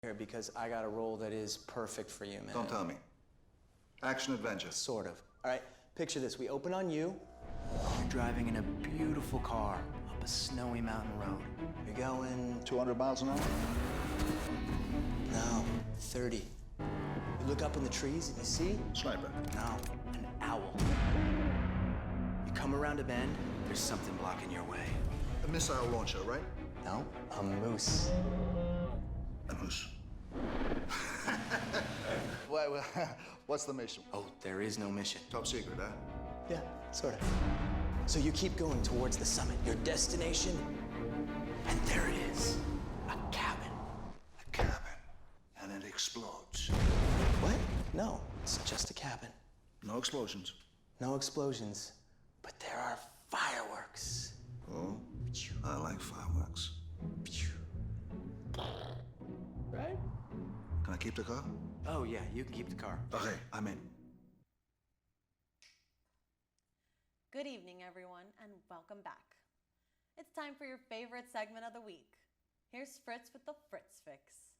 here because I got a role that is perfect for you, man. Don't tell me. Action adventure. Sort of. All right, picture this. We open on you. You're driving in a beautiful car up a snowy mountain road. You're going... 200 miles an hour? No, 30. You look up in the trees and you see... Sniper. No, an owl. You come around a bend, there's something blocking your way. A missile launcher, right? No, a moose. A moose. What's the mission? Oh, there is no mission. Top secret, huh? Yeah, sort of. So you keep going towards the summit, your destination, and there it is, a cabin. A cabin. And it explodes. What? No, it's just a cabin. No explosions. No explosions, but there are fireworks. Oh, I like fireworks. Right? Can I keep the car? Oh, yeah, you can keep the car. Okay, I'm in. Good evening, everyone, and welcome back. It's time for your favorite segment of the week. Here's Fritz with the Fritz Fix.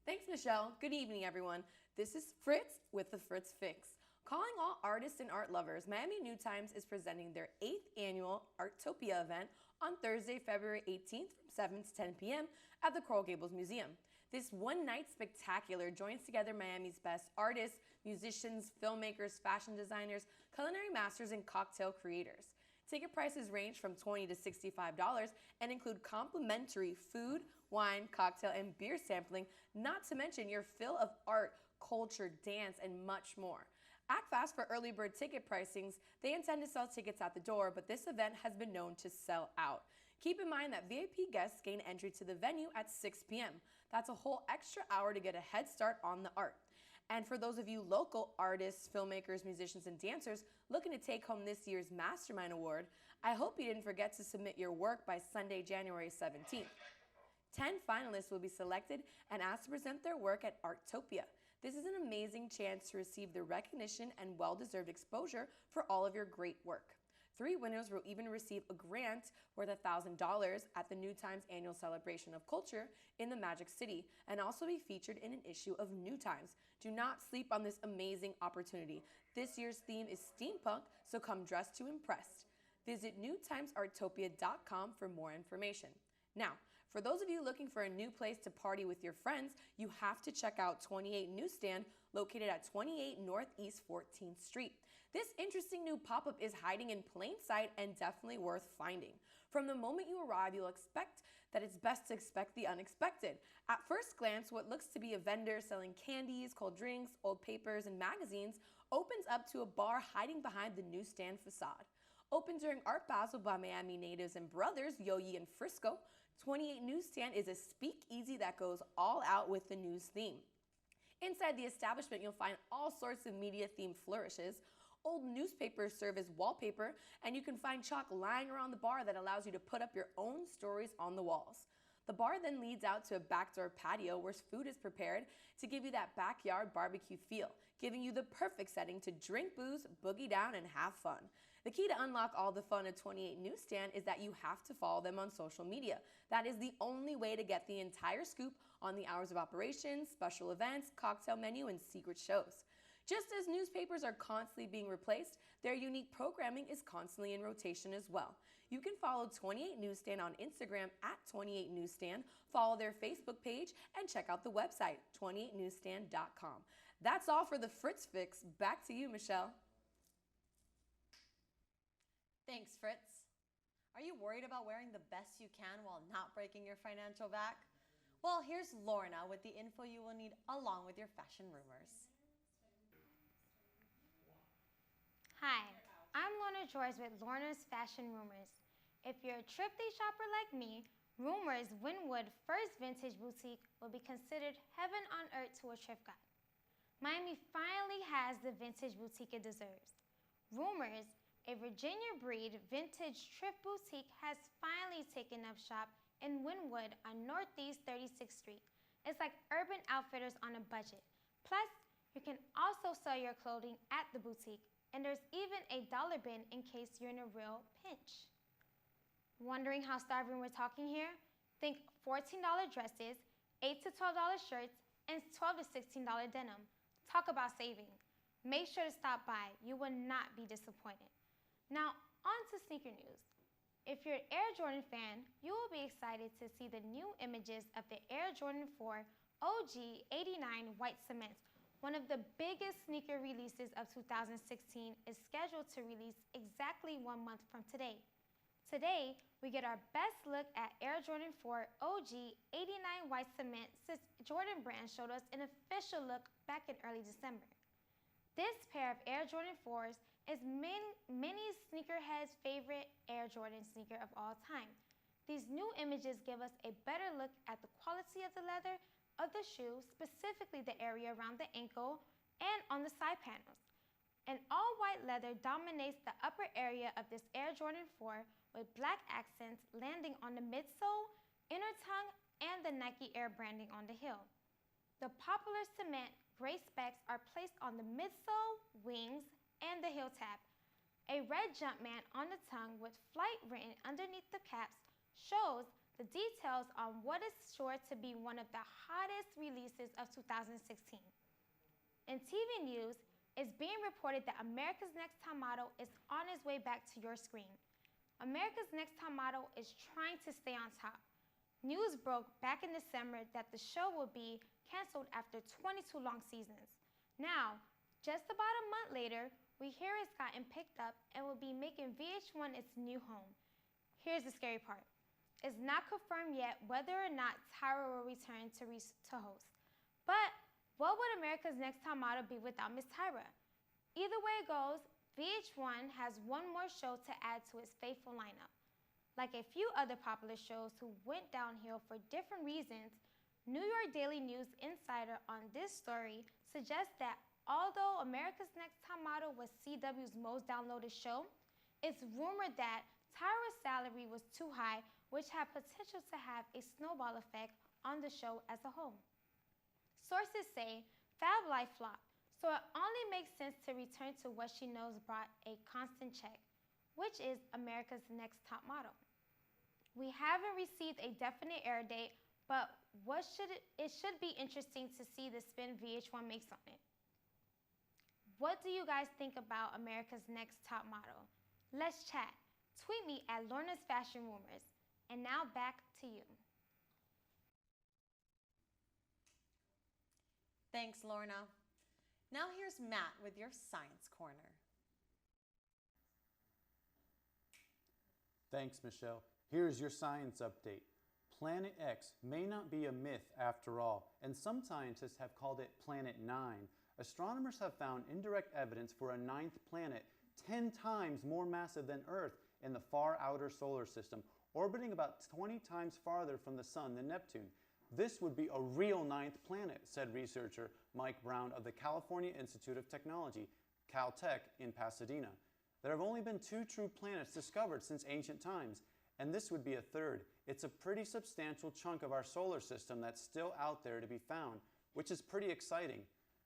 Thanks, Michelle. Good evening, everyone. This is Fritz with the Fritz Fix. Calling all artists and art lovers, Miami New Times is presenting their 8th annual Artopia event on Thursday, February 18th from 7 to 10 p.m. at the Coral Gables Museum. This one-night spectacular joins together Miami's best artists, musicians, filmmakers, fashion designers, culinary masters, and cocktail creators. Ticket prices range from $20 to $65 and include complimentary food, wine, cocktail, and beer sampling, not to mention your fill of art, culture, dance, and much more. Act fast for early bird ticket pricings. They intend to sell tickets at the door, but this event has been known to sell out. Keep in mind that VIP guests gain entry to the venue at 6 p.m. That's a whole extra hour to get a head start on the art. And for those of you local artists, filmmakers, musicians, and dancers looking to take home this year's Mastermind Award, I hope you didn't forget to submit your work by Sunday, January 17th. 10 finalists will be selected and asked to present their work at Artopia. This is an amazing chance to receive the recognition and well-deserved exposure for all of your great work. 3 winners will even receive a grant worth $1,000 at the New Times Annual Celebration of Culture in the Magic City and also be featured in an issue of New Times. Do not sleep on this amazing opportunity. This year's theme is steampunk, so come dressed to impress. Visit newtimesartopia.com for more information. Now, for those of you looking for a new place to party with your friends, you have to check out 28 Newsstand, located at 28 Northeast 14th Street. This interesting new pop-up is hiding in plain sight and definitely worth finding. From the moment you arrive, you'll expect that it's best to expect the unexpected. At first glance, what looks to be a vendor selling candies, cold drinks, old papers, and magazines opens up to a bar hiding behind the newsstand facade. Open during Art Basel by Miami natives and brothers Yoyi and Frisco, 28 Newsstand is a speakeasy that goes all out with the news theme. Inside the establishment, you'll find all sorts of media-themed flourishes. Old newspapers serve as wallpaper, and you can find chalk lying around the bar that allows you to put up your own stories on the walls. The bar then leads out to a backdoor patio where food is prepared to give you that backyard barbecue feel, giving you the perfect setting to drink booze, boogie down, and have fun. The key to unlock all the fun at 28 Newsstand is that you have to follow them on social media. That is the only way to get the entire scoop on the hours of operations, special events, cocktail menu, and secret shows. Just as newspapers are constantly being replaced, their unique programming is constantly in rotation as well. You can follow 28 Newsstand on Instagram at 28 Newsstand, follow their Facebook page, and check out the website, 28newsstand.com. That's all for the Fritz Fix. Back to you, Michelle. Thanks, Fritz. Are you worried about wearing the best you can while not breaking your financial back? Well, here's Lorna with the info you will need along with your fashion rumors. Hi, I'm Lorna George with Lorna's Fashion Rumors. If you're a thrifty shopper like me, Rumors Wynwood First Vintage Boutique will be considered heaven on earth to a thrift guide. Miami finally has the vintage boutique it deserves. Rumors, a Virginia breed vintage thrift boutique, has finally taken up shop in Wynwood on Northeast 36th Street. It's like Urban Outfitters on a budget. Plus, you can also sell your clothing at the boutique, and there's even a dollar bin in case you're in a real pinch. Wondering how starving we're talking here? Think $14 dresses, $8 to $12 shirts, and $12 to $16 denim. Talk about saving. Make sure to stop by. You will not be disappointed. Now, on to sneaker news. If you're an Air Jordan fan, you will be excited to see the new images of the Air Jordan 4 OG 89 white cements. One of the biggest sneaker releases of 2016 is scheduled to release exactly 1 month from today. Today, we get our best look at Air Jordan 4 OG 89 white cement since Jordan Brand showed us an official look back in early December. This pair of Air Jordan 4s is many sneakerheads' favorite Air Jordan sneaker of all time. These new images give us a better look at the quality of the leather of the shoe, specifically the area around the ankle and on the side panels. An all-white leather dominates the upper area of this Air Jordan 4 with black accents landing on the midsole, inner tongue, and the Nike Air branding on the heel. The popular cement gray specks are placed on the midsole, wings, and the heel tab. A red Jumpman on the tongue with flight written underneath the caps shows the details on what is sure to be one of the hottest releases of 2016. In TV news, it's being reported that America's Next Top Model is on its way back to your screen. America's Next Top Model is trying to stay on top. News broke back in December that the show will be canceled after 22 long seasons. Now, just about a month later, we hear it's gotten picked up and will be making VH1 its new home. Here's the scary part. It's not confirmed yet whether or not Tyra will return to host. But what would America's Next Top Model be without Miss Tyra? Either way it goes, VH1 has one more show to add to its faithful lineup. Like a few other popular shows who went downhill for different reasons, New York Daily News Insider on this story suggests that although America's Next Top Model was CW's most downloaded show, it's rumored that Tyra's salary was too high, which had potential to have a snowball effect on the show as a whole. Sources say Fab Life flopped, so it only makes sense to return to what she knows brought a constant check, which is America's Next Top Model. We haven't received a definite air date, but it should be interesting to see the spin VH1 makes on it. What do you guys think about America's Next Top Model? Let's chat. Tweet me at Lorna's Fashion Rumors. And now back to you. Thanks, Lorna. Now here's Matt with your Science Corner. Thanks, Michelle. Here's your science update. Planet X may not be a myth after all, and some scientists have called it Planet 9. Astronomers have found indirect evidence for a 9th planet 10 times more massive than Earth in the far outer solar system, orbiting about 20 times farther from the Sun than Neptune. This would be a real 9th planet, said researcher Mike Brown of the California Institute of Technology, Caltech, in Pasadena. There have only been 2 true planets discovered since ancient times, and this would be a 3rd. It's a pretty substantial chunk of our solar system that's still out there to be found, which is pretty exciting.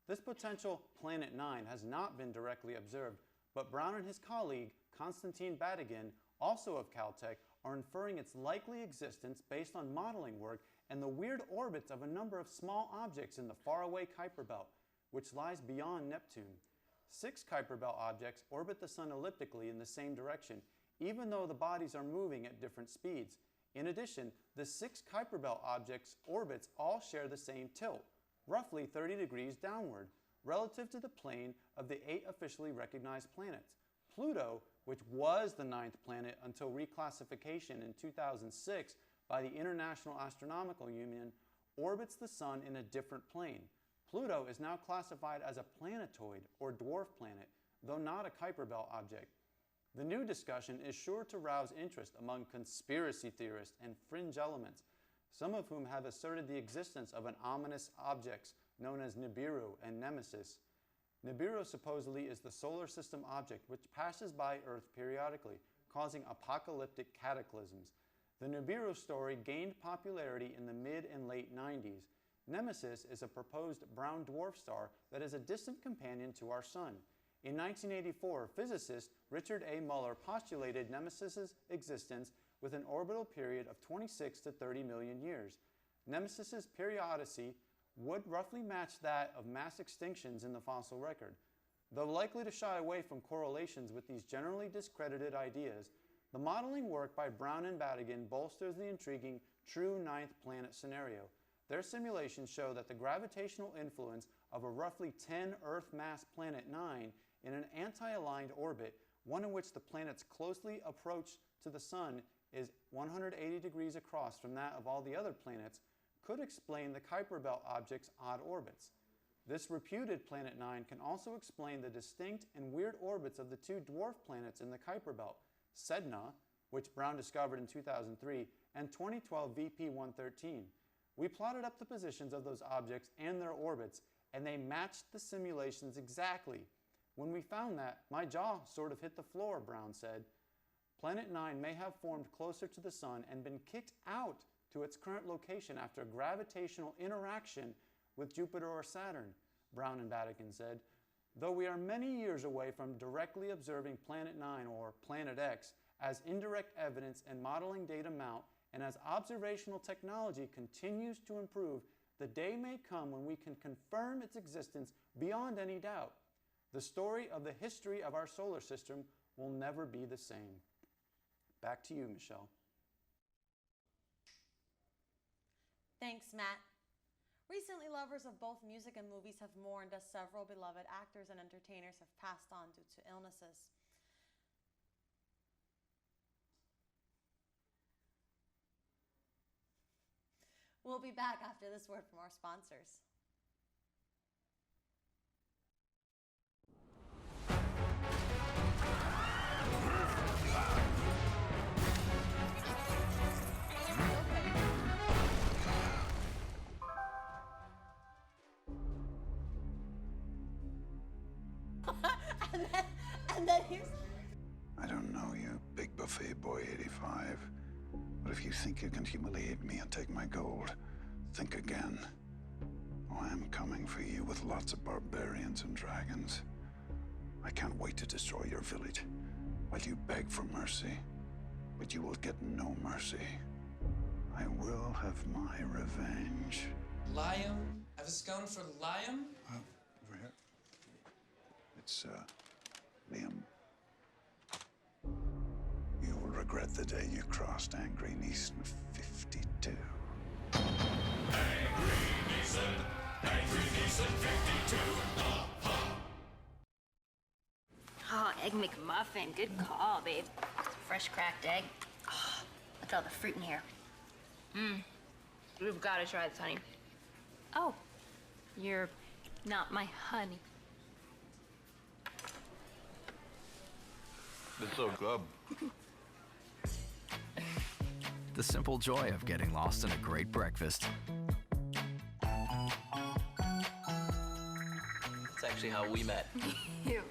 This potential Planet 9 has not been directly observed, but Brown and his colleague, Konstantin Batygin, also of Caltech, are inferring its likely existence based on modeling work and the weird orbits of a number of small objects in the faraway Kuiper Belt, which lies beyond Neptune. 6 Kuiper Belt objects orbit the Sun elliptically in the same direction, even though the bodies are moving at different speeds. In addition, the 6 Kuiper Belt objects' orbits all share the same tilt, roughly 30 degrees downward, relative to the plane of the 8 officially recognized planets. Pluto, which was the 9th planet until reclassification in 2006 by the International Astronomical Union, orbits the Sun in a different plane. Pluto is now classified as a planetoid or dwarf planet, though not a Kuiper Belt object. The new discussion is sure to rouse interest among conspiracy theorists and fringe elements, some of whom have asserted the existence of an ominous objects known as Nibiru and Nemesis. Nibiru supposedly is the solar system object which passes by Earth periodically, causing apocalyptic cataclysms. The Nibiru story gained popularity in the mid and late 90s. Nemesis is a proposed brown dwarf star that is a distant companion to our Sun. In 1984, physicist Richard A. Muller postulated Nemesis's existence with an orbital period of 26 to 30 million years. Nemesis's periodicity would roughly match that of mass extinctions in the fossil record. Though likely to shy away from correlations with these generally discredited ideas, the modeling work by Brown and Badigan bolsters the intriguing true ninth planet scenario. Their simulations show that the gravitational influence of a roughly 10 Earth mass planet 9 in an anti-aligned orbit, one in which the planet's closely approach to the Sun is 180 degrees across from that of all the other planets, could explain the Kuiper Belt object's odd orbits. This reputed Planet 9 can also explain the distinct and weird orbits of the two dwarf planets in the Kuiper Belt, Sedna, which Brown discovered in 2003, and 2012 VP-113. We plotted up the positions of those objects and their orbits, and they matched the simulations exactly. When we found that, my jaw sort of hit the floor, Brown said. Planet 9 may have formed closer to the Sun and been kicked out to its current location after a gravitational interaction with Jupiter or Saturn, Brown and Badigan said. Though we are many years away from directly observing Planet 9 or Planet X, as indirect evidence and modeling data mount, and as observational technology continues to improve, the day may come when we can confirm its existence beyond any doubt. The story of the history of our solar system will never be the same. Back to you, Michelle. Thanks, Matt. Recently, lovers of both music and movies have mourned as several beloved actors and entertainers have passed on due to illnesses. We'll be back after this word from our sponsors. and then here's... I don't know you, Big Buffet Boy 85. But if you think you can humiliate me and take my gold, think again. Oh, I'm coming for you with lots of barbarians and dragons. I can't wait to destroy your village while you beg for mercy. But you will get no mercy. I will have my revenge. Liam? I have a scone for Liam? Over here. It's, Liam. You will regret the day you crossed Angry Neeson 52. Angry Neeson 52. Oh, Egg McMuffin. Good call, babe. Fresh cracked egg. Oh, look at all the fruit in here. We've got to try this, honey. Oh, you're not my honey. It's so good. The simple joy of getting lost in a great breakfast. That's actually how we met. Ew.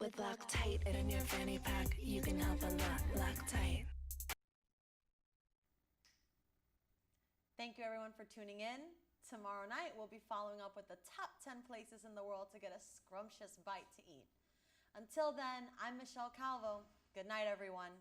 With Loctite in your fanny pack, you can help a lot. Loctite. Thank you everyone for tuning in. Tomorrow night we'll be following up with the top 10 places in the world to get a scrumptious bite to eat. Until then, I'm Michelle Calvo. Good night, everyone.